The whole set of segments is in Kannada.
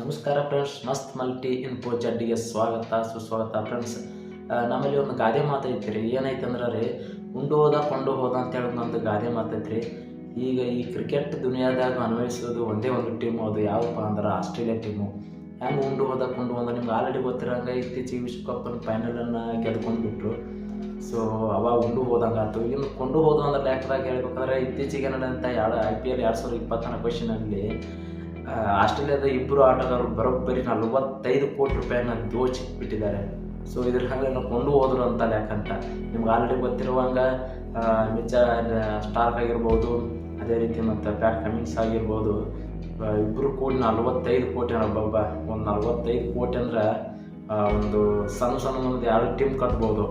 ನಮಸ್ಕಾರ ಫ್ರೆಂಡ್ಸ್, ಮಸ್ತ್ ಮಲ್ಟಿ ಇನ್ಫೋ ಜಡ್ಡಿಗೆ ಸ್ವಾಗತ ಸುಸ್ವಾಗತ ಫ್ರೆಂಡ್ಸ್. ನಮ್ಮಲ್ಲಿ ಒಂದು ಗಾದೆ ಮಾತೈತಿ ರೀ. ಏನೈತೆ ಅಂದ್ರೆ ರೀ, ಉಂಡು ಹೋದ ಕೊಂಡು ಹೋದ ಅಂತೇಳಿ ಒಂದು ಗಾದೆ ಮಾತೈತಿ ರೀ. ಈಗ ಈ ಕ್ರಿಕೆಟ್ ದುನಿಯಾದಾಗ ಅನ್ವಯಿಸೋದು ಒಂದೇ ಒಂದು ಟೀಮು, ಅದು ಯಾವಪ್ಪ ಅಂದ್ರೆ ಆಸ್ಟ್ರೇಲಿಯಾ ಟೀಮು. ಹೆಂಗೆ ಉಂಡು ಹೋದ ಕೊಂಡು ಹೋದ ನಿಮ್ಗೆ ಆಲ್ರೆಡಿ ಗೊತ್ತಿರೋಂಗೆ ಇತ್ತೀಚೆಗೆ ವಿಶ್ವಕಪ್ಪನ್ನು ಫೈನಲನ್ನು ಗೆದ್ಕೊಂಡು ಬಿಟ್ಟರು. ಸೊ ಅವಾಗ ಉಂಡು ಹೋದಂಗೆ ಆಯ್ತು. ಇನ್ನು ಕೊಂಡು ಹೋದ ಅಂದ್ರೆ ಲೆಕ್ಕದಾಗ ಹೇಳ್ಬೇಕಾದ್ರೆ ಇತ್ತೀಚೆಗೆ ನಡೆದಂಥ IPL 2024 ಕ್ವೆಶ್ಚನಲ್ಲಿ ಆಸ್ಟ್ರೇಲಿಯಾದ ಇಬ್ಬರು ಆಟಗಾರರು ಬರೋಬ್ಬರಿ 45 ಕೋಟಿ ರೂಪಾಯಿನ ದೋಚಿಬಿಟ್ಟಿದ್ದಾರೆ. ಸೊ ಇದ್ರ ಹಾಗೆ ನಾವು ಕೊಂಡು ಹೋದ್ರು ಅಂತ ಲೆಕ್ಕಂತ. ನಿಮ್ಗೆ ಆಲ್ರೆಡಿ ಗೊತ್ತಿರುವಂಗೆ ಮಿಚೆಲ್ ಸ್ಟಾರ್ಕ್ ಆಗಿರ್ಬೋದು, ಅದೇ ರೀತಿ ಮತ್ತು ಪ್ಯಾಟ್ ಕಮಿನ್ಸ್ ಆಗಿರ್ಬೋದು, ಇಬ್ಬರು ಕೂಡಿ 45 ಕೋಟಿ ಒಬ್ಬೊಬ್ಬ. ಒಂದು 45 ಕೋಟಿ ಅಂದ್ರೆ ಒಂದು ಸಣ್ಣ ಒಂದು 2 ಟೀಮ್ ಕಟ್ಬೋದು.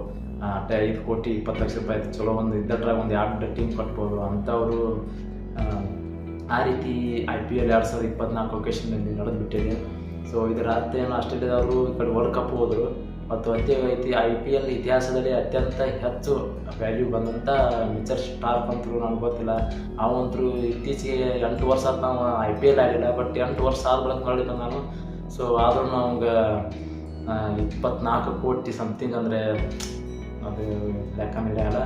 5 ಕೋಟಿ 20 ಲಕ್ಷ ರೂಪಾಯಿ ಚಲೋ ಒಂದು ಇದ್ದಟ್ರಾಗ ಒಂದು 2 ಟೀಮ್ ಕಟ್ಬೋದು ಅಂಥವರು. ಆ ರೀತಿ IPL 2024 ಕ್ವೆಶ್ಚನಲ್ಲಿ ನಡೆದುಬಿಟ್ಟಿದೆ. ಸೊ ಇದರ ಅರ್ಥ ಏನು, ಆಸ್ಟ್ರೇಲಿಯಾದವರು ಈ ಕಡೆ ವರ್ಲ್ಡ್ ಕಪ್ ಹೋದರು ಮತ್ತು ಐತಿ IPL ಇತಿಹಾಸದಲ್ಲಿ ಅತ್ಯಂತ ಹೆಚ್ಚು ವ್ಯಾಲ್ಯೂ ಬಂದಂಥ ಮಿಚೆಲ್ ಸ್ಟಾರ್ಕ್ ಅಂತೂ ನನಗೆ ಗೊತ್ತಿಲ್ಲ. ಅವಂತರೂ ಇತ್ತೀಚೆಗೆ 8 ವರ್ಷ ಆದ ನಾವು IPL ಆಡಿಲ್ಲ, ಬಟ್ 8 ವರ್ಷ ಆದ ಬಳಿಕ ನೋಡಿದ ನಾನು. ಸೊ ಆದ್ರೂ ನಮ್ಗೆ 24 ಕೋಟಿ ಸಮಥಿಂಗ್ ಅಂದರೆ ಅದು ಲೆಕ್ಕ ನಡೆಯಲ್ಲ.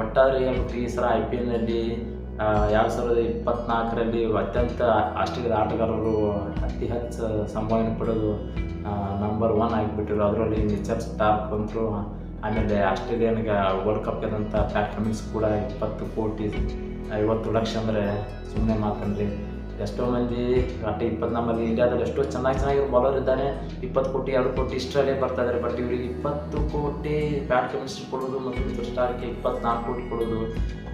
ಒಟ್ಟಾರೆ ಹೇಳ್ಬಿಟ್ಟು ಈ ಸಲ IPLನಲ್ಲಿ 2024ರಲ್ಲಿ ಅತ್ಯಂತ ಆಸ್ಟ್ರೇಲಿಯಾದ ಆಟಗಾರರು ಅತಿ ಹೆಚ್ಚು ಸಂಭಾವನೆ ಪಡೆದು ನಂಬರ್ 1 ಆಗಿಬಿಟ್ಟಿರು. ಅದರಲ್ಲಿ ಮಿಚೆಲ್ ಸ್ಟಾರ್ಕ್ ಅಂತರೂ, ಆಮೇಲೆ ಆಸ್ಟ್ರೇಲಿಯನ್ಗೆ ವರ್ಲ್ಡ್ ಕಪ್ ಗೆದ್ದಂಥ ಪ್ಯಾಟ್ ಕಮಿನ್ಸ್ ಕೂಡ 20 ಕೋಟಿ 50 ಲಕ್ಷ ಅಂದರೆ ಸುಮ್ಮನೆ ಮಾತನ್ರಿ. ಎಷ್ಟೋ ಮಂದಿ 20 ನಮ್ಮಲ್ಲಿ ಇಂಡಿಯಾದಲ್ಲಿ ಎಷ್ಟೋ ಚೆನ್ನಾಗಿರೋ ಬಾಲರ್ ಇದ್ದಾರೆ. 20 ಕೋಟಿ 2 ಕೋಟಿ ಇಷ್ಟರಲ್ಲೇ ಬರ್ತಾ ಇದ್ದಾರೆ. ಬಟ್ ಇವರಿಗೆ 20 ಕೋಟಿ ಪ್ಯಾಟ್ ಕಮಿನ್ಸ್ ಕೊಡೋದು ಮತ್ತು ಮಿಚೆಲ್ ಸ್ಟಾರ್ಕ್ಗೆ 24 ಕೋಟಿ ಕೊಡೋದು.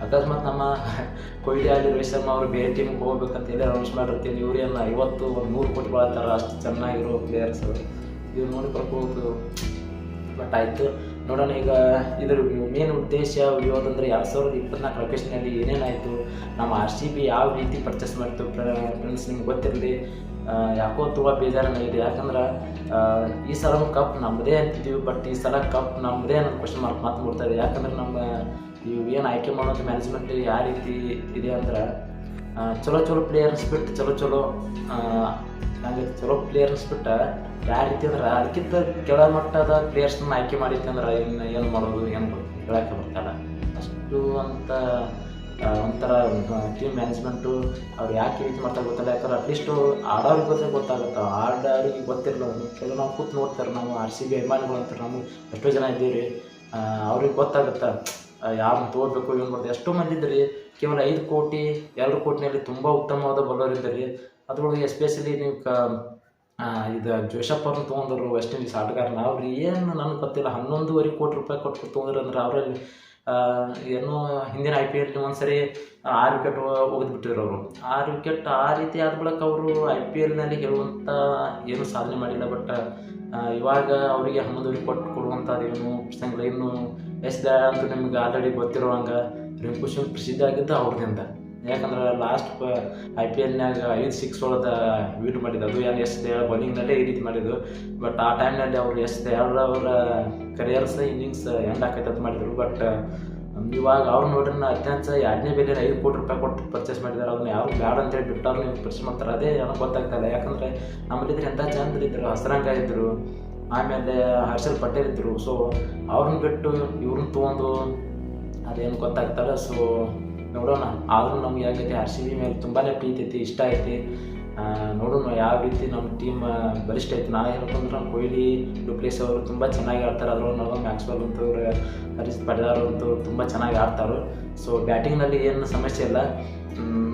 ಅಕಸ್ಮಾತ್ ನಮ್ಮ ಕೊಹ್ಲಿ ಆಗಲಿ ರೋಹಿತ್ ಶರ್ಮಾ ಅವರು ಬೇರೆ ಟೀಮ್ಗೆ ಹೋಗ್ಬೇಕಂತ ಹೇಳಿ ಅನೌನ್ಸ್ ಮಾಡಿರ್ತೀನಿ. ಇವ್ರೇನು 50 100 ಕೋಟಿ ಬಳತಾರೆ, ಅಷ್ಟು ಚೆನ್ನಾಗಿರೋ ಪ್ಲೇಯರ್ಸ್ ಇವ್ರು ನೋಡಿ ಬರ್ಬೋದು. ಬಟ್ ಆಯಿತು, ನೋಡೋಣ. ಈಗ ಇದ್ರ ಮೇನ್ ಉದ್ದೇಶ ಯಾವುದಂದರೆ 2024 ಕ್ವೆಶ್ಚನಲ್ಲಿ ಏನೇನಾಯಿತು, ನಮ್ಮ RCB ಯಾವ ರೀತಿ ಪರ್ಚೇಸ್ ಮಾಡ್ತು ಫ್ರೆಂಡ್ಸ್ ನಿಮ್ಗೆ ಗೊತ್ತಿರಲಿ. ಯಾಕೋ ತುಂಬ ಬೇಜಾರಾಗಿದೆ. ಯಾಕಂದ್ರೆ ಈ ಸಲ ಕಪ್ ನಮ್ಮದೇ ಅಂತಿದ್ದೀವಿ, ಬಟ್ ಈ ಸಲ ಕಪ್ ನಮ್ಮದೇ ಅನ್ನೋದು ಕ್ವೆಶ್ಚನ್ ಮಾರ್ಕ್ ಮಾತು ಮೂಡ್ತಾಯಿದೆ. ಯಾಕಂದ್ರೆ ನಮ್ಮ ಇವು ಏನು ಆಯ್ಕೆ ಮಾಡೋದು ಮ್ಯಾನೇಜ್ಮೆಂಟ್ ಯಾವ ರೀತಿ ಇದೆ ಅಂದ್ರೆ, ಚಲೋ ಪ್ಲೇಯರ್ಸ್ ಬಿಟ್ಟು ಚಲೋ ಚಲೋ ಪ್ಲೇಯರ್ಸ್ ಬಿಟ್ಟು ಯಾವ ರೀತಿ ಅಂದ್ರೆ ಅದಕ್ಕಿಂತ ಕೆಳಮಟ್ಟದ ಪ್ಲೇಯರ್ಸ್ನ ಆಯ್ಕೆ ಮಾಡಿತ್ತು ಅಂದ್ರೆ ಇನ್ನು ಏನು ಮಾಡೋದು ಏನು ಹೇಳೋಕ್ಕೆ ಬರ್ತಾಯಿಲ್ಲ. ಅಷ್ಟು ಅಂತ ಒಂಥರ ಟೀಮ್ ಮ್ಯಾನೇಜ್ಮೆಂಟು ಅವ್ರು ಯಾಕೆ ರೀತಿ ಮಾಡ್ತಾ ಗೊತ್ತಿಲ್ಲ. ಯಾಕಂದ್ರೆ ಅಟ್ಲೀಸ್ಟು ಆಡೋರಿಗೆ ಗೊತ್ತಾಗುತ್ತೆ. ಆಡೋರಿಗೆ ಗೊತ್ತಿರಲ್ಲ. ಕೆಲವು ನಾವು ಕೂತು ನೋಡ್ತಾರೆ, ನಾವು RCB ಅಭಿಮಾನಿಗಳು ಅಂತಾರೆ, ನಾವು ಎಷ್ಟೋ ಜನ ಇದ್ದೀವಿ. ಅವ್ರಿಗೆ ಗೊತ್ತಾಗುತ್ತೆ ಯಾರನ್ನ ತೋರ್ಬೇಕು ಏನು ಮಾಡ್ತಾರೆ. ಎಷ್ಟೋ ಮಂದಿ ಇದ್ರಿ ಕೇವಲ 5 ಕೋಟಿ 2 ಕೋಟಿನಲ್ಲಿ ತುಂಬ ಉತ್ತಮವಾದ ಬೌಲರ್ ಇದ್ದರು. ಅದ್ರೊಳಗೆ ಎಸ್ಪೆಷಲಿ ನೀವು ಇದು ಜೋಸೆಫ್ ಅವ್ರನ್ನ ತೊಗೊಂಡ್ರು, ವೆಸ್ಟ್ ಇಂಡೀಸ್ ಆಟಗಾರನ. ಅವ್ರು ಏನು ನನಗೆ ಗೊತ್ತಿಲ್ಲ 11.5 ಕೋಟಿ ರೂಪಾಯಿ ಕೊಟ್ಟು ತೊಗೊಂಡ್ರು ಅಂದ್ರೆ ಅವರಲ್ಲಿ ಏನೋ ಹಿಂದಿನ IPL ಒಂದ್ಸರಿ 6 ವಿಕೆಟ್ ಒಗೆದ್ಬಿಟ್ಟಿದ್ರು ಅವರು. 6 ವಿಕೆಟ್ ಆ ರೀತಿ ಆದ ಬಳಿಕ ಅವರು IPLನಲ್ಲಿ ಗೆಲ್ಲುವಂಥ ಏನೂ ಸಾಧನೆ ಮಾಡಿಲ್ಲ. ಬಟ್ ಇವಾಗ ಅವರಿಗೆ 11.5 ಕೋಟಿ ಕೊಡುವಂಥದ್ದು ಏನು ಪ್ರಸಂಗ ಇನ್ನು ಎಸ್ದ ಅಂತ ನಿಮ್ಗೆ ಆಲ್ರೆಡಿ ಗೊತ್ತಿರುವಂಗೆ ರಿಂಕು ಸಿಂಗ್ ಪ್ರಸಿದ್ಧ ಆಗಿದ್ದು ಅವ್ರದಿಂದ. ಯಾಕಂದ್ರೆ ಲಾಸ್ಟ್ IPLನಾಗ 5 6 ಹೊಡೆದ ವೀಟ್ ಮಾಡಿದ್ದು. ಅದು ಏನು SDL ಬೌಲಿಂಗ್ನಲ್ಲೇ ಈ ರೀತಿ ಮಾಡಿದ್ದು. ಬಟ್ ಆ ಟೈಮ್ನಲ್ಲಿ ಅವರು SDL ಅವರ ಕರಿಯರ್ಸ್ ಇನ್ನಿಂಗ್ಸ್ ಎಂಡ್ ಆಕೈತೆ ಅಂತ ಮಾಡಿದರು. ಬಟ್ ಇವಾಗ ಅವ್ರು ನೋಡ್ರಿ ಅತ್ಯಂತ 2ನೇ ಬೆಲೆ 5 ಕೋಟಿ ರೂಪಾಯಿ ಕೊಟ್ಟು ಪರ್ಚೇಸ್ ಮಾಡಿದ್ದಾರೆ. ಅದನ್ನ ಯಾರು ಬ್ಯಾಡ ಅಂತೇಳಿ ಬಿಟ್ಟವ್ರು ನೀವು ಪರ್ಚೇಸ್ ಮಾಡ್ತಾರೆ. ಅದೇ ಏನೋ ಗೊತ್ತಾಗ್ತಾಯಿಲ್ಲ. ಯಾಕಂದರೆ ನಮ್ಮಲ್ಲಿದ್ರೆ ಎಂಥ ಚಂದ್ರ ಇದ್ದರು, ಹಸರಂಗ ಇದ್ದರು, ಆಮೇಲೆ ಹರ್ಷಲ್ ಪಟೇಲ್ ಇದ್ದರು. ಸೊ ಅವ್ರನ್ನ ಬಿಟ್ಟು ಇವ್ರನ್ನ ತೊಗೊಂಡು ಅದೇನು ಗೊತ್ತಾಗ್ತಾಯಿಲ್ಲ. ಸೊ ನೋಡೋಣ. ಆದರೂ ನಮ್ಗೆ ಆಗೈತಿ RCB ಮೇಲೆ ತುಂಬಾ ಪ್ರೀತಿ ಐತಿ, ಇಷ್ಟ ಐತಿ. ನೋಡೋಣ ಯಾವ ರೀತಿ ನಮ್ಮ ಟೀಮ್ ಬಲಿಷ್ಠ ಐತಿ. ನಾನು ಹೇಳ್ಕೊಂಡ್ರೆ ನಮ್ಮ ಕೊಹ್ಲಿ ಡುಪ್ಲೇಸ್ ಅವರು ತುಂಬ ಚೆನ್ನಾಗಿ ಆಡ್ತಾರೆ. ಅದರೊಳಗೆ ಮ್ಯಾಕ್ಸ್ವೆಲ್ ಅಂತವ್ರು, ಹರೀಶ್ ಪಟೇಲ್ ಅಂತೂ ತುಂಬ ಚೆನ್ನಾಗಿ ಆಡ್ತಾರೆ. ಸೊ ಬ್ಯಾಟಿಂಗ್ನಲ್ಲಿ ಏನು ಸಮಸ್ಯೆ ಇಲ್ಲ.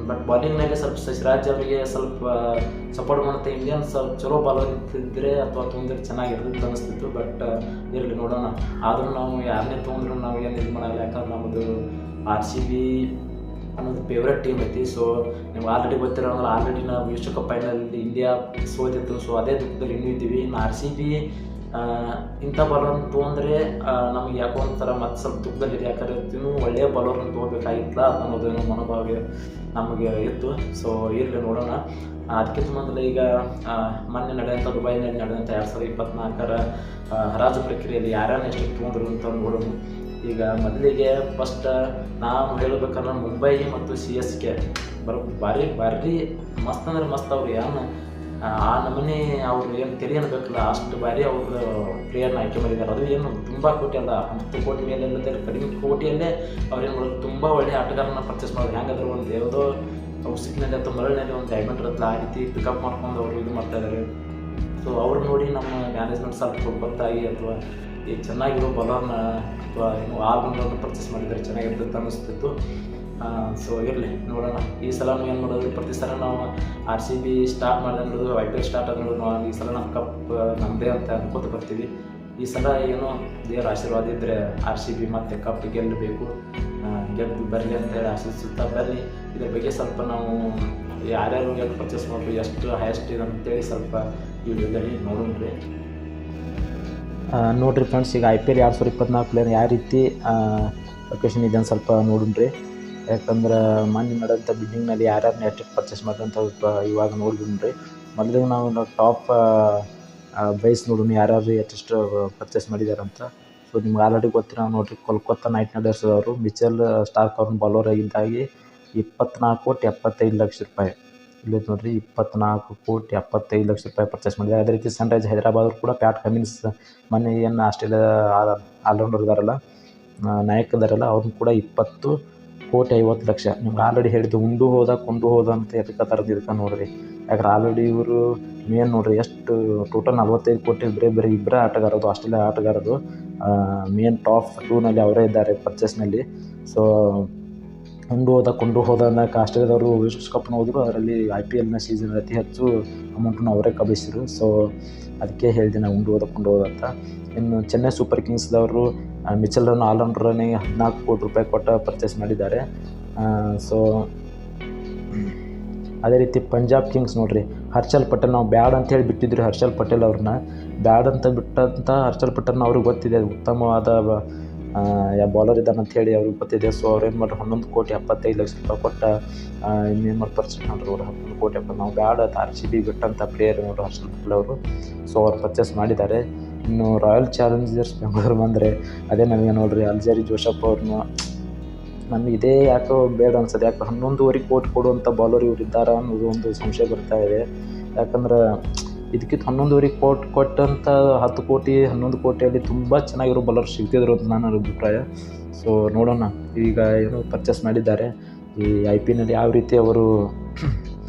ಬಟ್ ಬಾಲಿಂಗ್ನಲ್ಲಿ ಸ್ವಲ್ಪ ಸಿರಾಜ್ ಅವರಿಗೆ ಸ್ವಲ್ಪ ಸಪೋರ್ಟ್ ಮಾಡುತ್ತೆ. ಇಂಡಿಯನ್ಸ್ ಚಲೋ ಬಾಲರ್ ಇದ್ದಿದ್ರೆ ಅಥವಾ ತೊಗೊಂಡ್ರೆ ಚೆನ್ನಾಗಿರ್ತದೆ ಅನ್ನಿಸ್ತಿತ್ತು. ಬಟ್ ಇರಲಿ ನೋಡೋಣ. ಆದರೂ ನಾವು ಯಾರನ್ನೇ ತೊಗೊಂಡ್ರು ನಾವು ಏನು ಇದು ಮಾಡಲ್ಲ. ಯಾಕಂದ್ರೆ ನಮ್ಮದು RCB ಅನ್ನೋದು ಫೇವ್ರೆಟ್ ಟೀಮ್ ಐತಿ. ಸೊ ನಿಮ್ಗೆ ಆಲ್ರೆಡಿ ಗೊತ್ತಿರೋಂದ್ರೆ ಆಲ್ರೆಡಿ ನಾವು ವಿಶ್ವಕಪ್ ಫೈನಲಲ್ಲಿ ಇಂಡಿಯಾ ಸೋತಿತ್ತು. ಸೊ ಅದೇ ದುಃಖದಲ್ಲಿ ಇನ್ನೂ ಇದ್ದೀವಿ. ಇನ್ನು RCB ಇಂಥ ಬಾಲರ್ನ ತೊಗೊಂಡ್ರೆ ನಮಗೆ ಯಾಕೋ ಒಂಥರ ಮತ್ತೆ ಸ್ವಲ್ಪ ದುಃಖದಲ್ಲಿದೆ. ಯಾಕಂದರೆ ಇನ್ನೂ ಒಳ್ಳೆಯ ಬಾಲರ್ನ ತೊಗೋಬೇಕಾಗಿತ್ತಲ್ಲ ಅನ್ನೋದೇನೋ ಮನೋಭಾವ ನಮಗೆ ಇತ್ತು. ಸೊ ಇರಲಿ ನೋಡೋಣ. ಅದಕ್ಕಿಂತ ಮೊದಲು ಈಗ ಮೊನ್ನೆ ನಡೆದಂಥ ದುಬೈನಲ್ಲಿ ನಡೆದಂಥ 2024ರ ಹರಾಜು ಪ್ರಕ್ರಿಯೆಯಲ್ಲಿ ಯಾರ್ಯಾರು ಎಷ್ಟು ತೊಗೊಂಡ್ರು ಅಂತ ನೋಡೋಣ. ಈಗ ಮೊದಲಿಗೆ ಫಸ್ಟ್ ನಾವು ಹೇಳಬೇಕಂದ್ರೆ ಮುಂಬೈ ಮತ್ತು CSK ಭಾರಿ ಮಸ್ತ್ ಅಂದ್ರೆ ಮಸ್ತ್. ಅವ್ರು ಏನು ಆ ನಮೂನೆ ಅವ್ರು ಏನು ತೆರಿಗೆ ಅನ್ಬೇಕಲ್ಲ ಅಷ್ಟು ಬಾರಿ ಅವ್ರು ಪ್ಲೇಯರ್ನ ಆಯ್ಕೆ ಮಾಡಿದ್ದಾರೆ. ಅದು ಏನು ತುಂಬ ಕೋಟಿ ಅಲ್ಲ, 10 ಕೋಟಿ ಮೇಲೆ ಇಲ್ಲದೆ ಕಡಿಮೆ ಕೋಟಿಯಲ್ಲೇ ಅವ್ರೇನು ಮಾಡೋದು, ತುಂಬ ಒಳ್ಳೆಯ ಆಟಗಾರನ ಪರ್ಚೇಸ್ ಮಾಡೋದು. ಹೆಂಗಾದ್ರೆ ಒಂದು ಯಾವುದೋ ಉಸಿಕಿನಲ್ಲಿ ಅಥವಾ ಮರಳಿನಲ್ಲಿ ಒಂದು ಡೈಮಂಡ್ ಇರುತ್ತಲ್ಲ, ಆ ರೀತಿ ಪಿಕಪ್ ಮಾಡ್ಕೊಂಡು ಅವರು ಇದು ಮಾಡ್ತಾಯಿದ್ದಾರೆ. ಸೊ ಅವ್ರು ನೋಡಿ ನಮ್ಮ ಮ್ಯಾನೇಜ್ಮೆಂಟ್ ಸ್ವಲ್ಪ ಗೊತ್ತಾಗಿ ಅಥವಾ ಈ ಚೆನ್ನಾಗಿರೋ ಬಲರ್ನ ಅಥವಾ ಏನು ಆಲ್ರೌಂಡರ್ನ ಪರ್ಚೇಸ್ ಮಾಡಿದರೆ ಚೆನ್ನಾಗಿರ್ತದೆ ಅನ್ನಿಸ್ತಿತ್ತು. ಸೊ ಇರಲಿ ನೋಡೋಣ. ಈ ಸಲ ಏನು ಮಾಡೋದು, ಪ್ರತಿ ಸಲ ನಾವು RCB ಸ್ಟಾರ್ಟ್ ಮಾಡಿದೆ ನೋಡೋದು, IPL ಸ್ಟಾರ್ಟ್ ಆದ ನೋಡೋದು, ನಾವು ಈ ಸಲ ನಮ್ಮ ಕಪ್ ನಮ್ಮದೇ ಅಂತ ಅನ್ಕೋತ ಬರ್ತೀವಿ. ಈ ಸಲ ಏನೋ ದೇವ್ರ ಆಶೀರ್ವಾದ ಇದ್ದರೆ RCB ಮತ್ತೆ ಕಪ್ ಗೆಲ್ಲಬೇಕು, ಗೆದ್ದು ಬರಲಿ ಅಂತೇಳಿ ಆಶಿಸುತ್ತಾ ಬರಲಿ. ಇದ್ರ ಬಗ್ಗೆ ಸ್ವಲ್ಪ ನಾವು ಯಾರ್ಯಾರು ಎಷ್ಟು ಪರ್ಚೇಸ್ ಮಾಡಬೇಕು, ಎಷ್ಟು ಹೈಯೆಸ್ಟ್ ಇದೆ ಅಂತೇಳಿ ಸ್ವಲ್ಪ ಈ ವಿಡಿಯೋದಲ್ಲಿ ನೋಡೋಣ್ರಿ. ನೋಡಿರಿ ಫ್ರೆಂಡ್ಸ್, ಈಗ IPL 2024 ಪ್ಲೇಯರ್ ಯಾವ ರೀತಿ ಲೊಕೇಶನ್ ಇದೆ ಅಂತ ಸ್ವಲ್ಪ ನೋಡೋಣ್ರಿ. ಯಾಕಂದ್ರೆ ಮೊನ್ನೆ ನಡೆದಂಥ ಬಿಡ್ಡಿಂಗ್ನಲ್ಲಿ ಯಾರ್ಯಾರನ್ನ ಎಷ್ಟು ಪರ್ಚೇಸ್ ಮಾಡಿದಂಥ ಇವಾಗ ನೋಡಿದ್ರಿ. ಮೊದಲಿಗೆ ನಾವು ಟಾಪ್ ಬೈಸ್ ನೋಡೋಣ ಯಾರ್ಯಾರು ಎಷ್ಟೆಷ್ಟು ಪರ್ಚೇಸ್ ಮಾಡಿದ್ದಾರೆ ಅಂತ. ಸೊ ನಿಮ್ಗೆ ಆಲ್ರೆಡಿ ಗೊತ್ತಿರೋ ನೋಡಿರಿ, ಕೋಲ್ಕತ್ತಾ ನೈಟ್ ರೈಡರ್ಸ್ ಅವರು ಮಿಚೆಲ್ ಸ್ಟಾರ್ಕ್ ಅವ್ರನ್ನ ಬೌಲರ್ ಆಗಿದ್ದಾಗಿ 24,75,00,000 ಇಲ್ಲಿ ನೋಡಿರಿ, 24,75,00,000 ಪರ್ಚೇಸ್ ಮಾಡಿದ್ದಾರೆ. ಅದೇ ರೀತಿ ಸನ್ರೈಸ್ ಹೈದರಾಬಾದ್ ಕೂಡ ಪ್ಯಾಟ್ ಕಮಿನ್ಸ್ ಮೊನ್ನೆ ಏನು ಆಸ್ಟ್ರೇಲಿಯಾ ಆಲ್ರೌಂಡರ್ ಇದ್ದಾರಲ್ಲ, ನಾಯಕ ಇದ್ದಾರಲ್ಲ, ಅವ್ರನ್ನ ಕೂಡ 20,50,00,000. ನಿಮ್ಗೆ ಆಲ್ರೆಡಿ ಹೇಳಿದ್ದು ಉಂಡು ಹೋದ ಅಂತ ಎದಕ್ಕೆ ಥರದ್ದು ಇದಕ್ಕೆ ನೋಡಿರಿ. ಯಾಕಂದ್ರೆ ಆಲ್ರೆಡಿ ಇವರು ಮೇನ್ ನೋಡಿರಿ ಎಷ್ಟು ಟೋಟಲ್ 45 ಕೋಟಿ ಬರೀ ಇಬ್ಬರೇ ಆಟಗಾರದು, ಆಸ್ಟ್ರೇಲಿಯಾ ಆಟಗಾರದು ಮೇನ್ ಟಾಪ್ 2ನಲ್ಲಿ ಅವರೇ ಇದ್ದಾರೆ ಪರ್ಚೇಸ್ನಲ್ಲಿ. ಸೊ ಕೊಂಡು ಹೋದ ಅನ್ನೋಕೆ ಆಸ್ಟ್ರೇಲಿಯಾದವರು ವಿಶ್ವಕಪ್ನ ಹೋದರು, ಅದರಲ್ಲಿ IPLನ ಸೀಸನ್ ಅತಿ ಹೆಚ್ಚು ಅಮೌಂಟನ್ನು ಅವರೇ ಕಬಳಿಸಿದ್ರು. ಸೊ ಅದಕ್ಕೆ ಹೇಳಿದೆ ನಾವು ಕೊಂಡು ಹೋದಂತ. ಇನ್ನು ಚೆನ್ನೈ ಸೂಪರ್ ಕಿಂಗ್ಸ್ದವರು ಮಿಚೆಲ್ರನ್ನು ಆಲ್ರೌಂಡರನ್ನೇ 14 ಕೋಟಿ ರೂಪಾಯಿ ಕೊಟ್ಟು ಪರ್ಚೇಸ್ ಮಾಡಿದ್ದಾರೆ. ಸೊ ಅದೇ ರೀತಿ ಪಂಜಾಬ್ ಕಿಂಗ್ಸ್ ನೋಡಿರಿ, ಹರ್ಷಲ್ ಪಟೇಲ್ ನಾವು ಬ್ಯಾಡ್ ಅಂತೇಳಿ ಬಿಟ್ಟಿದ್ರು. ಹರ್ಷಲ್ ಪಟೇಲ್ ಅವ್ರನ್ನ ಬ್ಯಾಡ್ ಅಂತ ಬಿಟ್ಟಂಥ ಹರ್ಷಲ್ ಪಟೇಲ್ನ ಅವ್ರಿಗೆ ಗೊತ್ತಿದೆ ಉತ್ತಮವಾದ ಬೌಲರ್ ಇದ್ದಾನೆ ಅಂಥೇಳಿ ಅವ್ರಿಗೆ ಗೊತ್ತಿದೆ. ಸೊ ಅವ್ರು ಏನು ಮಾಡ್ರು 11,75,00,000 ಕೊಟ್ಟು ಇನ್ನೇನು ಮಾಡಿ ಪರ್ಚೇಸ್ ಮಾಡ್ರು ಅವರು 11 ಕೋಟಿ. ನಾವು ಬ್ಯಾಡ್ RCB ಬಿಟ್ಟಂಥ ಪ್ಲೇಯರ್ ನೋಡ್ರಿ ಹರ್ಷಲ್ ಪಟೇಲ್ ಅವರು. ಸೊ ಅವ್ರು ಪರ್ಚೇಸ್ ಮಾಡಿದ್ದಾರೆ. ಇನ್ನು ರಾಯಲ್ ಚಾಲೆಂಜರ್ಸ್ ಬೆಂಗಳೂರು ಬಂದರೆ ಅದೇ ನಮಗೆ ನೋಡಿರಿ, ಅಲ್ಜರಿ ಜೋಸಫ್ ಅವ್ರನ್ನ ನಮಗೆ ಇದೇ ಯಾಕೋ ಬೇಡ ಅನ್ಸೋದು. ಯಾಕೆ 11.5 ಕೋಟಿ ಕೊಡುವಂಥ ಬೌಲರ್ ಇವ್ರು ಇದ್ದಾರಾ ಅನ್ನೋದು ಒಂದು ಸಂಶಯ ಬರ್ತಾ ಇದೆ. ಯಾಕಂದ್ರೆ ಇದಕ್ಕಿಂತ 11.5 ಕೋಟಿ ಕೊಟ್ಟಂಥ 10 ಕೋಟಿ 11 ಕೋಟಿಯಲ್ಲಿ ತುಂಬ ಚೆನ್ನಾಗಿರೋ ಬೌಲರ್ ಸಿಗ್ತಿದ್ರು ಅಂತ ನನ್ನ ಅಭಿಪ್ರಾಯ. ಸೊ ನೋಡೋಣ, ಈಗ ಏನು ಪರ್ಚೇಸ್ ಮಾಡಿದ್ದಾರೆ, ಈ IPLನಲ್ಲಿ ಯಾವ ರೀತಿ ಅವರು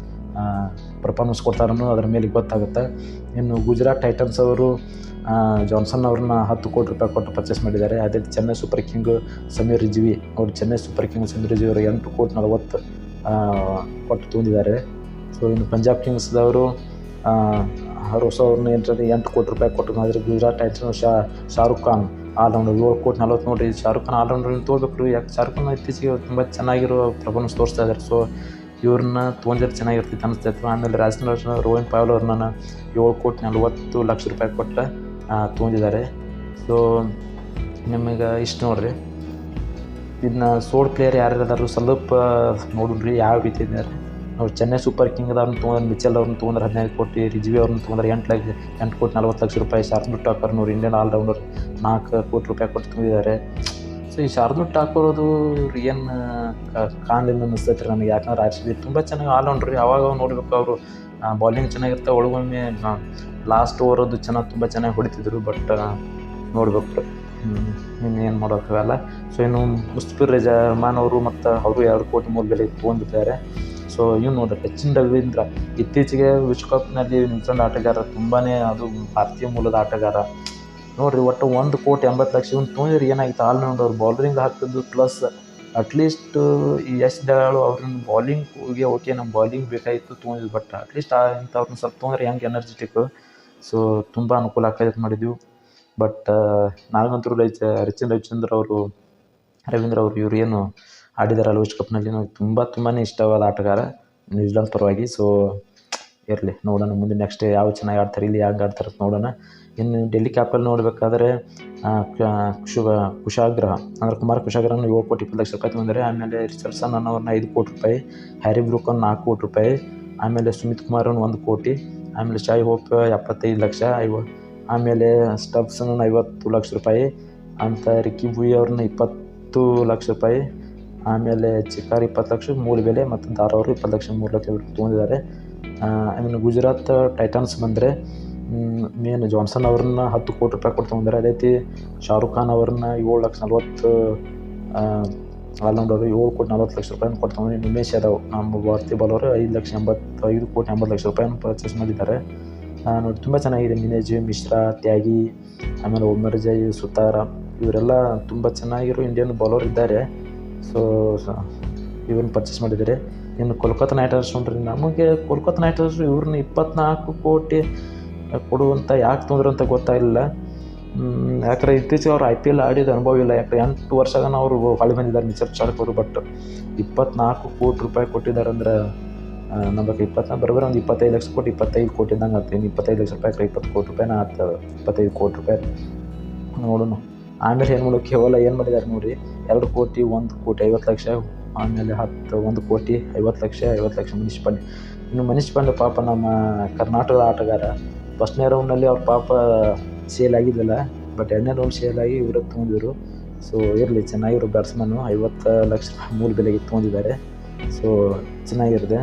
ಪರ್ಫಾರ್ಮೆನ್ಸ್ ಕೊಡ್ತಾರನ್ನೋ ಅದ್ರ ಮೇಲೆ ಗೊತ್ತಾಗುತ್ತೆ. ಇನ್ನು ಗುಜರಾತ್ ಟೈಟನ್ಸ್ ಅವರು ಜಾನ್ಸನ್ ಅವ್ರನ್ನ 10 ಕೋಟಿ ರೂಪಾಯಿ ಕೊಟ್ಟು ಪರ್ಚೇಸ್ ಮಾಡಿದ್ದಾರೆ. ಅದೇ ಚೆನ್ನೈ ಸೂಪರ್ ಕಿಂಗ್ ಸಮೀರ್ ರಿಜ್ವಿ ಅವರು 8,40,00,000 ಕೊಟ್ಟು ತೊಗೊಂಡಿದ್ದಾರೆ. ಸೊ ಇನ್ನು ಪಂಜಾಬ್ ಕಿಂಗ್ಸ್ದವರು ಹರೋಸ ಅವ್ರನ್ನ 8 ಕೋಟಿ ರೂಪಾಯಿ ಕೊಟ್ಟು. ಆದರೆ ಗುಜರಾತ್ ಟೈಟನ್ಸ್ ಶಾರುಖ್ ಖಾನ್ ಆಲ್ರೌಂಡರ್ 7,40,00,000 ನೋಡಿರಿ. ಶಾರುಖ್ ಖಾನ್ ಆಲ್ರೌಂಡರ್ ತೊಗೋಬೇಕು. ಯಾಕೆ ಶಾರುಖ್ ಖಾನ್ ಇತ್ತೀಚೆಗೆ ತುಂಬ ಚೆನ್ನಾಗಿರೋ ಪರ್ಫಾರ್ಮೆನ್ಸ್ ತೋರಿಸ್ತಾ ಇದ್ದಾರೆ. ಸೊ ಇವ್ರನ್ನ ತೊಗೊಂಡ್ರೆ ಚೆನ್ನಾಗಿರ್ತೈತೆ ಅನಿಸ್ತೈತೆ. ಆಮೇಲೆ ರಾಜಸ್ಥಾನ ರೋಹಿತ್ ಪವಾರ್ ಅವ್ರನ್ನ 7,40,00,000 ಕೊಟ್ಟು ತೊಗೊಂಡಿದ್ದಾರೆ. ಸೊ ನಿಮಗೆ ಇಷ್ಟು ನೋಡಿರಿ. ಇದನ್ನ ಸೋಡ್ ಪ್ಲೇಯರ್ ಯಾರ್ಯಾರು ಸ್ವಲ್ಪ ನೋಡಿರಿ ಯಾವ ರೀತಿ ಇದ್ದಾರೆ. ಅವ್ರು ಚೆನ್ನೈ ಸೂಪರ್ ಕಿಂಗ್ದವ್ರನ್ನ ತೊಗೊಂಡ್ರೆ ಮಿಚೆಲ್ ಅವ್ರನ್ನ ತೊಗೊಂಡ್ರೆ 15 ಕೋಟಿ, ರಿಜ್ವಿ ಅವ್ರನ್ನ ತೊಗೊಂಡ್ರೆ 8,40,00,000. ಶಾರ್ದುಲ್ ಠಾಕೂರ್ ಅವ್ರು ಇಂಡಿಯನ್ ಆಲ್ರೌಂಡರ್ 4 ಕೋಟಿ ರೂಪಾಯಿ ಕೊಟ್ಟು ತೊಗೊಂಡಿದ್ದಾರೆ. ಸೊ ಈ ಶಾರ್ದುಲ್ ಠಾಕೂರ್ ಇವ್ರು ಏನು ಕಾಣಲಿಲ್ಲ ಅನ್ನಿಸ್ತೈತೆ ರೀ ನನಗೆ. ಯಾಕಂದ್ರೆ RCB ತುಂಬ ಚೆನ್ನಾಗಿ ಆಲ್ರೌಂಡ್ರಿ. ಅವಾಗ ನೋಡ್ಬೇಕು, ಅವರು ಬೌಲಿಂಗ್ ಚೆನ್ನಾಗಿರ್ತಾವೆ, ಒಳಗೊಮ್ಮೆ ಲಾಸ್ಟ್ ಓವರದ್ದು ತುಂಬ ಚೆನ್ನಾಗಿ ಹೊಡಿತಿದ್ರು. ಬಟ್ ನೋಡ್ಬೇಕು ಇನ್ನೇನು ಮಾಡೋಕ್ಕಾಗಲ್ಲ. ಸೊ ಇನ್ನು ಮುಸ್ಫಿರ್ ರೆಹಮಾನ್ ಅವರು ಮತ್ತು ಅವರು 2 ಕೋಟಿ ಮೂಲ ಬೆಲೆ ತೊಗೊಂಡಿದ್ದಾರೆ. ಸೊ ಇವ್ನು ನೋಡ್ರಿ ಸಚಿನ್ ರವೀಂದ್ರ ಇತ್ತೀಚೆಗೆ ವಿಶ್ವಕಪ್ನಲ್ಲಿ ನ್ಯೂಜಿಲೆಂಡ್ ಆಟಗಾರ, ತುಂಬಾ ಅದು ಭಾರತೀಯ ಮೂಲದ ಆಟಗಾರ ನೋಡಿರಿ. ಒಟ್ಟು 1,80,00,000 ಇವ್ನು ತೊಗೊಂಡ್ರೆ ಏನಾಗಿತ್ತು, ಆಲ್ರೌಂಡರ್ ಬೌಲರಿಂಗ್ ಹಾಕ್ತಿದ್ದು ಪ್ಲಸ್ ಅಟ್ಲೀಸ್ಟ್ ಈ ಯಶ್ ದಯಾಳು ಅವ್ರನ್ನ ಬೌಲಿಂಗ್ಗೆ ಓಕೆ ನಮ್ಮ ಬೌಲಿಂಗ್ ಬೇಕಾಗಿತ್ತು ತೊಗೊಂಡಿದ್ದು. ಬಟ್ ಅಟ್ಲೀಸ್ಟ್ ಇಂಥವ್ರನ್ನ ಸ್ವಲ್ಪ ತೊಗೊಂಡ್ರೆ ಹೆಂಗೆ ಎನರ್ಜೆಟಿಕ್ಕು. ಸೊ ತುಂಬ ಅನುಕೂಲ ಆಗ್ತಾಯಿತ್ತು ಮಾಡಿದ್ವಿ. ಬಟ್ ನನಗಂತೂ ರವೀಂದ್ರ ಅವರು ಇವ್ರು ಏನು ಆಡಿದಾರಲ್ಲ ವಿಶ್ವಕಪ್ನಲ್ಲಿ, ನನಗೆ ತುಂಬಾ ಇಷ್ಟವಾದ ಆಟಗಾರ ನ್ಯೂಜಿಲೆಂಡ್ ಪರವಾಗಿ. ಸೊ ಇರಲಿ ನೋಡೋಣ ಮುಂದೆ ನೆಕ್ಸ್ಟ್ ಯಾವ ಚೆನ್ನಾಗಿ ಆಡ್ತಾರೆ, ಇಲ್ಲಿ ಹೆಂಗೆ ಆಡ್ತಾರೆ ಅಂತ ನೋಡೋಣ. ಇನ್ನು ಡೆಲ್ಲಿ ಕ್ಯಾಪಿಟಲ್ ನೋಡಬೇಕಾದ್ರೆ ಕುಶಾಗ್ರಹ ಅಂದರೆ ಕುಮಾರ್ ಕುಶಾಗ್ರಹನ 7,20,00,000 ತೊಗೊಂಡಿದ್ದಾರೆ. ಆಮೇಲೆ ರಿಚರ್ಡ್ಸನ್ ಅನ್ನೋರನ್ನ 5 ಕೋಟಿ ರೂಪಾಯಿ, ಹ್ಯಾರಿ ಬ್ರೂಕ್ 4 ಕೋಟಿ ರೂಪಾಯಿ, ಆಮೇಲೆ ಸುಮಿತ್ ಕುಮಾರ್ 1 ಕೋಟಿ, ಆಮೇಲೆ ಶಾಯ್ ಹೋಪ್ 75 ಲಕ್ಷ, ಆಮೇಲೆ ಸ್ಟಬ್ಸನ್ 50 ಲಕ್ಷ ರೂಪಾಯಿ ಅಂತ, ರಿಕ್ಕಿ ಬುಯಿ ಅವ್ರನ್ನ 20 ಲಕ್ಷ ರೂಪಾಯಿ, ಆಮೇಲೆ ಚಿಕಾರ್ 20 ಲಕ್ಷ ಮೂಲ ಬೆಲೆ, ಮತ್ತು ದಾರ್ ಅವರು 20 ಲಕ್ಷ 3 ಲಕ್ಷ ತೊಗೊಂಡಿದ್ದಾರೆ. ಐ ಮೀನ್ ಗುಜರಾತ್ ಟೈಟನ್ಸ್ ಬಂದರೆ ಮೇನ್ ಜಾನ್ಸನ್ ಅವ್ರನ್ನ 10 ಕೋಟಿ ರೂಪಾಯಿ ಕೊಟ್ಟು ತೊಗೊಂಡಿದ್ದಾರೆ. ಅದೇ ರೀತಿ ಶಾರುಖ್ ಖಾನ್ ಅವ್ರನ್ನ 7,40,000 ಆಲ್ರೌಂಡರು 7,40,00,000 ರೂಪಾಯಿನ ಕೊಟ್ಟು ತೊಗೊಂಡು ಉಮೇಶ್ ಯಾದವ್ ನಮ್ಮ ಭಾರತೀಯ ಬಾಲರು 5,80,00,000 ರೂಪಾಯಿನ ಪರ್ಚೇಸ್ ಮಾಡಿದ್ದಾರೆ. ನೋಡಿ ತುಂಬ ಚೆನ್ನಾಗಿದೆ. ಮಿನೇಜ್, ಮಿಶ್ರಾ, ತ್ಯಾಗಿ, ಆಮೇಲೆ ಒಮರ್ ಜೈ, ಸುತಾರ ಇವರೆಲ್ಲ ತುಂಬ ಚೆನ್ನಾಗಿರೋ ಇಂಡಿಯನ್ ಬೌಲರ್ ಇದ್ದಾರೆ. ಸೊ ಇವ್ರನ್ನ ಪರ್ಚೇಸ್ ಮಾಡಿದ್ದಾರೆ. ಇನ್ನು ಕೋಲ್ಕತ್ತಾ ನೈಟ್ ರೈಡರ್ಸ್ ನೋಡ್ರಿ, ನಮಗೆ ಕೋಲ್ಕತ್ತಾ ನೈಟ್ ರೈಡರ್ಸ್ ಇವ್ರನ್ನ 24 ಕೋಟಿ ಕೊಡುವಂಥ ಯಾಕೆ ತೊಂದರೆ ಅಂತ ಗೊತ್ತಾಗಲಿಲ್ಲ. ಯಾಕಂದರೆ ಇತ್ತೀಚೆಗೆ ಅವ್ರು IPL ಆಡಿದ ಅನುಭವ ಇಲ್ಲ. ಯಾಕಂದರೆ 8 ವರ್ಷಗಾನ ಅವರು ಹೊಳಿ ಬಂದಿದ್ದಾರೆ ನಿಚರ್ ಚಾರ್ಕ್ ಅವರು. ಬಟ್ 24 ಕೋಟಿ ರೂಪಾಯಿ ಕೊಟ್ಟಿದ್ದಾರೆ ಅಂದರೆ ನಮಗೆ ಬರೋಬ್ಬರಿ ಒಂದು 25 ಲಕ್ಷ ಕೋಟಿ 25 ಕೋಟಿ ಇದ್ದಂಗೆ ಆಗ್ತದೆ. 25 ಲಕ್ಷ ರೂಪಾಯಿ 20 ಕೋಟಿ ರೂಪಾಯಿನ ಆಗ್ತದೆ. 25 ಕೋಟಿ ರೂಪಾಯಿ ನೋಡೋಣ. ಆಮೇಲೆ ಏನು ಮಾಡೋದು, ಕೇವಲ ಏನು ಮಾಡಿದ್ದಾರೆ ನೋಡಿ, 2 ಕೋಟಿ 1 ಕೋಟಿ 50 ಲಕ್ಷ, ಆಮೇಲೆ 1 ಕೋಟಿ 50 ಲಕ್ಷ ಮನೀಶ್ ಪಾಂಡೆ. ಇನ್ನು ಮನೀಶ್ ಪಾಂಡೆ ಪಾಪ ನಮ್ಮ ಕರ್ನಾಟಕದ ಆಟಗಾರ. ಫಸ್ಟ್ನೇ ರೌಂಡ್ನಲ್ಲಿ ಅವ್ರ ಪಾಪ ಸೇಲ್ ಆಗಿದ್ದಿಲ್ಲ, ಬಟ್ 2ನೇ ರೌಂಡ್ ಸೇಲ್ ಆಗಿ ಇವ್ರಿಗೆ ತೊಗೊಂಡಿದ್ರು. ಸೊ ಇರಲಿ, ಚೆನ್ನಾಗಿರೋ ಬ್ಯಾಟ್ಸ್ಮನ್ನು 50 ಲಕ್ಷ ಮೂಲ ಬೆಲೆಗೆ ತೊಗೊಂಡಿದ್ದಾರೆ. ಸೊ ಚೆನ್ನಾಗಿರುತ್ತೆ.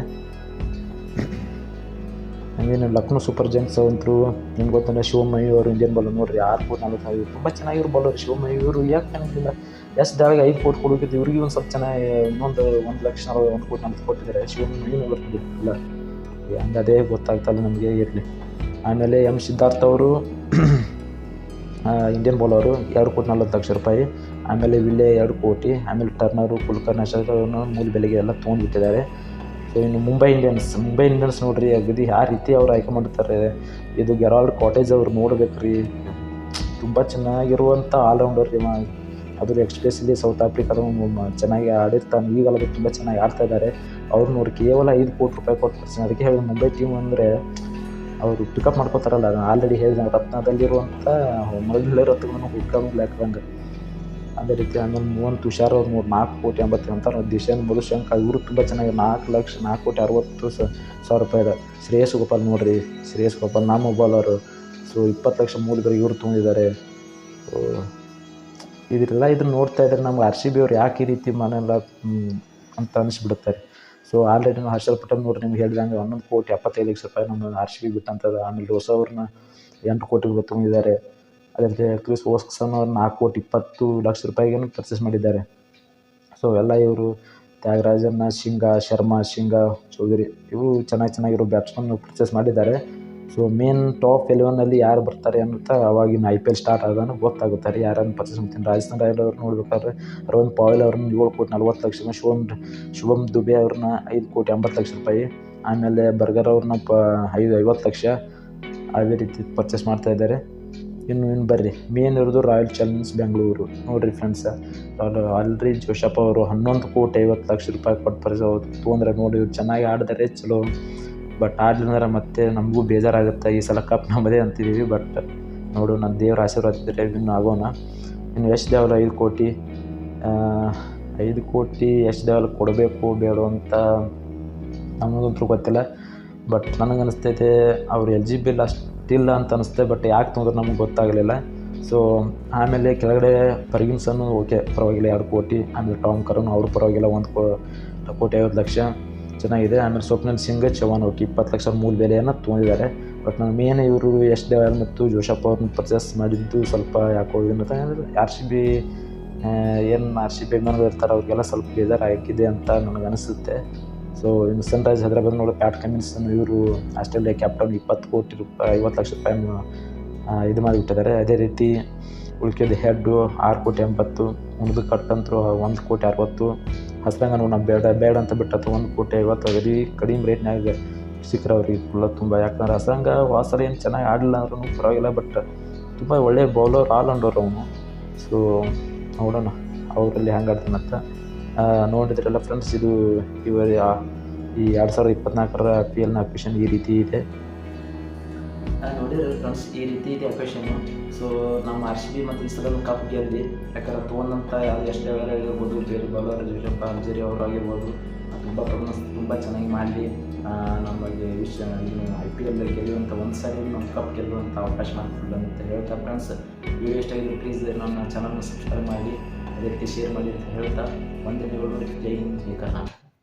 ಹಂಗೇನು ಲಕ್ನೋ ಸೂಪರ್ ಜೈಂಟ್ಸ್ ಅಂತೂ ನಿಮ್ಗೆ ಗೊತ್ತಂದರೆ ಶಿವಮಯ್ಯ ಅವರು ಇಂಡಿಯನ್ ಬಾಲರ್ ನೋಡ್ರಿ, 6 ಕೋಟಿ 40 ತುಂಬ ಚೆನ್ನಾಗಿರೋ ಬಾಲರ್ ಶಿವಮಯ್ಯ. ಇವರು ಯಾಕೆ ಕಾಣಿಸಿಲ್ಲ, ಎಷ್ಟು ದಾಳಿಗೆ 5 ಕೋಟಿ ಕೊಡೋಕಿದ್ದು ಇವ್ರಿಗೆ ಒಂದು ಸ್ವಲ್ಪ ಚೆನ್ನಾಗಿ ಇನ್ನೊಂದು 1 ಲಕ್ಷ 1 ಕೋಟಿ 40 ಕೊಟ್ಟಿದ್ದಾರೆ. ಶಿವಮಯ್ಯನೂ ಬರ್ತಿಲ್ಲ, ಹಂಗೆ ಅದೇ ಗೊತ್ತಾಗ್ತಲ್ಲ ನಮಗೆ. ಇರಲಿ. ಆಮೇಲೆ ಸಿದ್ಧಾರ್ಥ ಅವರು ಇಂಡಿಯನ್ ಬೌಲರು 2 ಕೋಟಿ 40 ಲಕ್ಷ ರೂಪಾಯಿ. ಆಮೇಲೆ ವಿಲೆ 2 ಕೋಟಿ. ಆಮೇಲೆ ಟರ್ನರು, ಕುಲ್ಕರ್ಣಿ ಅಶೋಕರನ್ನು ಮೂಲ ಬೆಲೆಗೆ ಎಲ್ಲ ತೊಗೊಂಡ್ಬಿಟ್ಟಿದ್ದಾರೆ. ಸೊ ಇನ್ನು ಮುಂಬೈ ಇಂಡಿಯನ್ಸ್ ನೋಡ್ರಿ, ಅಗದಿ ಯಾವ ರೀತಿ ಅವ್ರು ಆಯ್ಕೆ ಮಾಡಿರ್ತಾರೆ. ಇದು ಗೆರಾಲ್ಡ್ ಕಾಟೇಜ್ ಅವ್ರು ನೋಡ್ಬೇಕು ರೀ, ತುಂಬ ಚೆನ್ನಾಗಿರುವಂಥ ಆಲ್ರೌಂಡರ್ ರೀ. ಅದು ಎಕ್ಸ್ಪೆಷಲಿ ಸೌತ್ ಆಫ್ರಿಕಾದ ಚೆನ್ನಾಗಿ ಆಡಿರ್ತಾನೆ. ಈಗಲ್ಲ ತುಂಬ ಚೆನ್ನಾಗಿ ಆಡ್ತಾ ಇದ್ದಾರೆ. ಅವ್ರು ನೋಡಿ ಕೇವಲ 5 ಕೋಟಿ ರೂಪಾಯಿ ಕೊಟ್ಟು. ಅದಕ್ಕೆ ಹೇಳಿ ಮುಂಬೈ ಟೀಮ್ ಅಂದರೆ ಅವರು ಪಿಕಪ್ ಮಾಡ್ಕೋತಾರಲ್ಲ, ಆಲ್ರೆಡಿ ಹೇಳಿದ ರತ್ನದಲ್ಲಿರುವಂಥ ಮೊದಲೇ ರತ್ನಗಳನ್ನು ಹುಡ್ಕೊಂಡು ಹಾಕ್ದಂಗೆ ಅದೇ ರೀತಿ. ಆಮೇಲೆ ಮೋಹನ್ ತುಷಾರ್ ಅವ್ರು 4 ಕೋಟಿ 80 ಅಂತಾರೆ. ದಿಶಾನ್ ಮಧುಶಂಕ ಇವರು ತುಂಬ ಚೆನ್ನಾಗಿ 4 ಕೋಟಿ 60,000 ರೂಪಾಯಿ ಇದೆ. ಶ್ರೇಯಸ್ ಗೋಪಾಲ್ ನೋಡ್ರಿ, ಶ್ರೇಯಸ್ ಗೋಪಾಲ್ ನಮ್ಮ ಬೌಲರು. ಸೊ 20 ಲಕ್ಷ ಮೂಲಿಗರಿಗೆ ಇವರು ತೊಗೊಂಡಿದ್ದಾರೆ. ಸೊ ಇದನ್ನು ನೋಡ್ತಾ ಇದ್ದಾರೆ ನಮ್ಗೆ RCB ಅವ್ರು ಯಾಕೆ ಈ ರೀತಿ ಮಾಡಲ್ಲ ಅಂತ ಅನಿಸ್ಬಿಡುತ್ತಾರೆ. ಸೊ ಆಲ್ರೆಡಿ ನಾವು ಹರ್ಷಲ್ ಪಟೇಲ್ ನೋಡ್ರಿ, ನಿಮ್ಗೆ ಹೇಳಿದಂಗೆ 11 ಕೋಟಿ 75 ಲಕ್ಷ ರೂಪಾಯಿ ನಮ್ಮ RCB ಬಿಟ್ಟಂಥದ್ದು. ಆಮೇಲೆ ರೋಸ ಅವ್ರನ್ನ 8 ಕೋಟಿಗೆ ತೊಗೊಂಡಿದ್ದಾರೆ. ಅದೇ ರೀತಿ ಕ್ರಿಸ್ ವೋಕ್ಸನ್ ಅವ್ರು 4 ಕೋಟಿ 20 ಲಕ್ಷ ರೂಪಾಯಿಗೇನು ಪರ್ಚೇಸ್ ಮಾಡಿದ್ದಾರೆ. ಸೊ ಎಲ್ಲ ಇವರು ತ್ಯಾಗರಾಜನ್ನ, ಶರ್ಮಾ, ಚೌಧರಿ ಇವರು ಚೆನ್ನಾಗಿರೋ ಬ್ಯಾಟ್ಸ್ಮನ್ ಪರ್ಚೇಸ್ ಮಾಡಿದ್ದಾರೆ. ಸೊ ಮೇನ್ ಟಾಪ್ 11ನಲ್ಲಿ ಯಾರು ಬರ್ತಾರೆ ಅಂತ ಅವಾಗಿನ IPL ಸ್ಟಾರ್ಟ್ ಆಗೋಣ ಗೊತ್ತಾಗುತ್ತಾರೆ ಯಾರನ್ನು ಪರ್ಚೇಸ್ ಮಾಡ್ತೀನಿ. ರಾಜಸ್ಥಾನ್ ರಾಯಲ್ಸ್ ಅವ್ರು ನೋಡ್ಬೇಕಾದ್ರೆ ರೋಹನ್ ಪವಾಲ್ ಅವ್ರನ್ನ 7 ಕೋಟಿ 40 ಲಕ್ಷ, ಶುಭಮ್ ದುಬೆ ಅವ್ರನ್ನ 5 ಕೋಟಿ 80 ಲಕ್ಷ ರೂಪಾಯಿ, ಆಮೇಲೆ ಬರ್ಗರ್ ಅವ್ರನ್ನ 50 ಲಕ್ಷ ಅದೇ ರೀತಿ ಪರ್ಚೇಸ್ ಮಾಡ್ತಾ ಇದ್ದಾರೆ. ಇನ್ನು ಬರ್ರಿ, ಮೇನ್ ಇರೋದು ರಾಯಲ್ ಚಾಲೆಂಜರ್ಸ್ ಬೆಂಗಳೂರು ನೋಡಿರಿ ಫ್ರೆಂಡ್ಸ. ಆಲ್ರೆಡಿ ಜೋಶಪ್ಪ ಅವರು 11 ಕೋಟಿ 50 ಲಕ್ಷ ರೂಪಾಯಿ ಕೊಟ್ಟು ತೊಗೊಂಡ್ರೆ ನೋಡಿ. ಇವ್ರು ಚೆನ್ನಾಗಿ ಆಡಿದರೆ ಚಲೋ, ಬಟ್ ಆಡಲಿಲ್ಲ ಮತ್ತೆ ನಮಗೂ ಬೇಜಾರಾಗುತ್ತೆ. ಈ ಸಲ ಕಪ್ ನಮ್ಮದೇ ಅಂತಿದ್ದೀವಿ, ಬಟ್ ನೋಡು ನನ್ನ ದೇವ್ರ ಆಶೀರ್ವಾದ ಇದ್ದರೆ ವಿನ್ ಆಗೋಣ. ಇನ್ನು ಯಶ್ ದೇವಲ್ 5 ಕೋಟಿ ಯಶ್ ದೇವಲ್ ಕೊಡಬೇಕು ಬೇಡ ಅಂತ ನಮಗಂತೂ ಗೊತ್ತಿಲ್ಲ. ಬಟ್ ನನಗನ್ನಿಸ್ತೈತೆ ಅವ್ರು ಎಲಿಜಿಬಲ್ ಅಷ್ಟಿಲ್ಲ ಅಂತ ಅನಿಸುತ್ತೆ. ಬಟ್ ಯಾಕೆ ತೊಂದರೆ ನಮಗೆ ಗೊತ್ತಾಗಲಿಲ್ಲ. ಸೊ ಆಮೇಲೆ ಕೆಳಗಡೆ ಫರ್ಗ್ಯೂಸನ್ನು ಓಕೆ ಪರವಾಗಿಲ್ಲ 2 ಕೋಟಿ. ಆಮೇಲೆ ಟಾಮ್ ಕರನ್ ಅವರು ಪರವಾಗಿಲ್ಲ 1 ಕೋಟಿ 50 ಲಕ್ಷ ಚೆನ್ನಾಗಿದೆ. ಆಮೇಲೆ ಸ್ವಪ್ನಿಲ್ ಸಿಂಗ್, ಚವಾನ್ ಅವ್ರಿಗೆ 20 ಲಕ್ಷ ಮೂಲ ಬೆಲೆಯನ್ನು ತೊಗೊಂಡಿದ್ದಾರೆ. ಬಟ್ ನಾನು ಮೇನ್ ಇವರು ಯಶ್ ದೇವಲ್ ಮತ್ತು ಜೋಶಪ್ಪ ಅವ್ರನ್ನ ಪರ್ಚೇಸ್ ಮಾಡಿದ್ದು ಸ್ವಲ್ಪ ಯಾಕೋ RCB ಅಭಿಮಾನಿಗಳು ಇರ್ತಾರೆ ಅವ್ರಿಗೆಲ್ಲ ಸ್ವಲ್ಪ ಬೇಜಾರಾಗಿದೆ ಅಂತ ನನಗೆ ಅನಿಸುತ್ತೆ. ಸೊ ಇನ್ನು ಸನ್ರೈಸ್ ಹೈದರಾಬಾದ್ ನೋಡಿ ಪ್ಯಾಟ್ ಕಮಿನ್ಸ್ ಇವರು ಆಸ್ಟ್ರೇಲಿಯಾ ಕ್ಯಾಪ್ಟನ್ 20 ಕೋಟಿ ರೂಪಾಯಿ 50 ಲಕ್ಷ ರೂಪಾಯಿ ಇದು ಮಾಡಿಬಿಟ್ಟಿದ್ದಾರೆ. ಅದೇ ರೀತಿ ಉಳ್ಕೆದು ಹೆಡ್ಡು 6 ಕೋಟಿ 80, ಉಳಿದು ಕಟ್ಟಂತರು 1 ಕೋಟಿ 60. ಹಸ್ರಂಗ ನಾವು ಬೇಡ ಅಂತ ಬಿಟ್ಟತ್ತು 1 ಕೋಟಿ 50. ಅಗದಿ ಕಡಿಮೆ ರೇಟ್ನಾಗ ಸಿಕ್ಕರವ್ರಿಗೆ ಫುಲ್ಲ ತುಂಬ. ಯಾಕಂದ್ರೆ ಹಸ್ರಂಗ ವಾಸರ ಏನು ಚೆನ್ನಾಗಿ ಆಡಲಿಲ್ಲ ಅಂದ್ರೂ ಪರವಾಗಿಲ್ಲ, ಬಟ್ ತುಂಬ ಒಳ್ಳೆಯ ಬೌಲರ್ ಆಲ್ರೌಂಡರ್ ಅವನು. ಸೊ ನೋಡೋಣ ಅವರಲ್ಲಿ ಹೆಂಗೆ ಆಡ್ತಾನಂತ. ನೋಡಿದ್ರಲ್ಲ ಫ್ರೆಂಡ್ಸ್, ಇದು ಈ 2024ರ IPL ಅಕ್ವಿಷನ್ ಈ ರೀತಿ ಇದೆ. ನೋಡಿದ್ರೆ ಫ್ರೆಂಡ್ಸ್ ಈ ರೀತಿ ಇದೆ ಅಕ್ವೇಷನ್ನು. ಸೊ ನಮ್ಮ RCB ಮತ್ತು ಈ ಸಲ ಕಪ್ ಗೆಲ್ಲಿ, ಯಾಕಂದ್ರೆ ತೊಗೊಂಡಂಥ ಯಾವುದು ಎಷ್ಟು ಲೆವೆಲ್ ಆಗಿರ್ಬೋದು, ಬೇರೆ ಬೌಲರ್ ಜೋಶಪ್ಪ ಅಲ್ಜೇರಿ ಅವರಾಗಿರ್ಬೋದು ತುಂಬ ಪರ್ಫಾರ್ಮೆನ್ಸ್ ತುಂಬ ಚೆನ್ನಾಗಿ ಮಾಡಲಿ. ನಮಗೆ IPL ಗೆಲ್ಲುವಂಥ ಒಂದು ಸಾರಿ ನಮ್ಮ ಕಪ್ ಗೆಲ್ಲುವಂಥ ಅವಕಾಶ ಮಾಡ್ತಿಲ್ಲ ಅಂತ ಹೇಳ್ತಾ ಫ್ರೆಂಡ್ಸ್, ವಿಡಿಯೋ ಇಷ್ಟ ಆಗಿದ್ರೆ ಪ್ಲೀಸ್ ನನ್ನ ಚಾನಲ್ನ ಸಬ್ಸ್ಕ್ರೈಬ್ ಮಾಡಿ, ಅದೇ ರೀತಿ ಶೇರ್ ಮಾಡಿ ಅಂತ ಹೇಳ್ತಾ ಒಂದೇ ಜೈ ಹಿಂದ್ ಜೈ ಕರ್ನಾಟಕ.